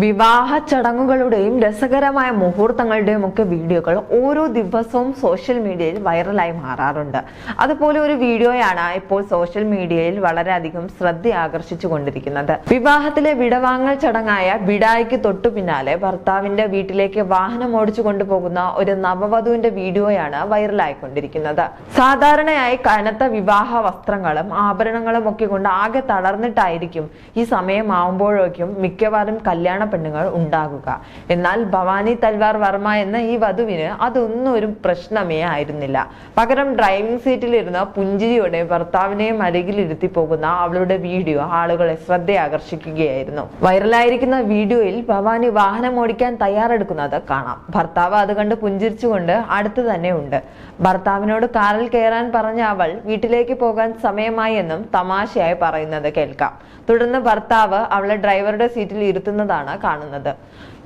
വിവാഹ ചടങ്ങുകളുടെയും രസകരമായ മുഹൂർത്തങ്ങളുടെയും ഒക്കെ വീഡിയോകൾ ഓരോ ദിവസവും സോഷ്യൽ മീഡിയയിൽ വൈറലായി മാറാറുണ്ട്. അതുപോലെ ഒരു വീഡിയോയാണ് ഇപ്പോൾ സോഷ്യൽ മീഡിയയിൽ വളരെയധികം ശ്രദ്ധ ആകർഷിച്ചു കൊണ്ടിരിക്കുന്നത്. വിവാഹത്തിലെ വിടവാങ്ങൽ ചടങ്ങായ വിടായിക്ക് തൊട്ടു പിന്നാലെ ഭർത്താവിന്റെ വീട്ടിലേക്ക് വാഹനം ഓടിച്ചു കൊണ്ടുപോകുന്ന ഒരു നവവധുവിന്റെ വീഡിയോയാണ് വൈറലായിക്കൊണ്ടിരിക്കുന്നത്. സാധാരണയായി കനത്ത വിവാഹ വസ്ത്രങ്ങളും ആഭരണങ്ങളും ഒക്കെ കൊണ്ട് ആകെ തളർന്നിട്ടായിരിക്കും ഈ സമയമാവുമ്പോഴേക്കും മിക്കവാറും കല്യാണ പെണ്ണുങ്ങൾ ഉണ്ടാകുക. എന്നാൽ ഭവാനി തൽവാർ വർമ്മ എന്ന ഈ വധുവിന് അതൊന്നും ഒരു പ്രശ്നമേ ആയിരുന്നില്ല. പകരം ഡ്രൈവിംഗ് സീറ്റിലിരുന്ന പുഞ്ചിരിയോടെ ഭർത്താവിനെയും അരികിലിരുത്തി പോകുന്ന അവളുടെ വീഡിയോ ആളുകളെ ശ്രദ്ധയാകർഷിക്കുകയായിരുന്നു. വൈറലായിരിക്കുന്ന വീഡിയോയിൽ ഭവാനി വാഹനം ഓടിക്കാൻ തയ്യാറെടുക്കുന്നത് കാണാം. ഭർത്താവ് അത് കണ്ട് പുഞ്ചിരിച്ചുകൊണ്ട് അടുത്ത് തന്നെ ഉണ്ട്. ഭർത്താവിനോട് കാറിൽ കയറാൻ പറഞ്ഞ അവൾ വീട്ടിലേക്ക് പോകാൻ സമയമായി എന്നും തമാശയായി പറയുന്നത് കേൾക്കാം. തുടർന്ന് ഭർത്താവ് അവളെ ഡ്രൈവറുടെ സീറ്റിൽ ഇരുത്തുന്നതാണ് കാണുന്നത്.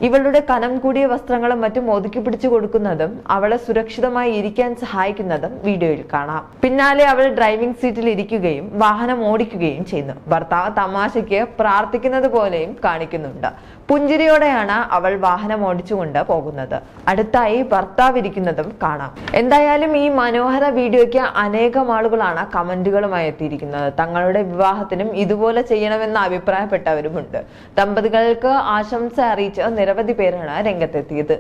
ഇവളുടെ കനം കൂടിയ വസ്ത്രങ്ങളും മറ്റും ഒതുക്കി പിടിച്ചു കൊടുക്കുന്നതും അവളെ സുരക്ഷിതമായി ഇരിക്കാൻ സഹായിക്കുന്നതും വീഡിയോയിൽ കാണാം. പിന്നാലെ അവൾ ഡ്രൈവിംഗ് സീറ്റിൽ ഇരിക്കുകയും വാഹനം ഓടിക്കുകയും ചെയ്യുന്നു. ഭർത്താവ് തമാശയ്ക്ക് പ്രാർത്ഥിക്കുന്നത് പോലെയും കാണിക്കുന്നുണ്ട്. പുഞ്ചിരിയോടെയാണ് അവൾ വാഹനം ഓടിച്ചുകൊണ്ട് പോകുന്നത്. അടുത്തായി ഭർത്താവ് ഇരിക്കുന്നതും കാണാം. എന്തായാലും ഈ മനോഹര വീഡിയോയ്ക്ക് അനേകം ആളുകളാണ് കമന്റുകളുമായി എത്തിയിരിക്കുന്നത്. തങ്ങളുടെ വിവാഹത്തിനും ഇതുപോലെ ചെയ്യണമെന്ന് അഭിപ്രായപ്പെട്ടവരുമുണ്ട്. ദമ്പതികൾക്ക് ആശംസ അറിയിച്ച് നിരവധി പേരാണ് രംഗത്തെത്തിയത്.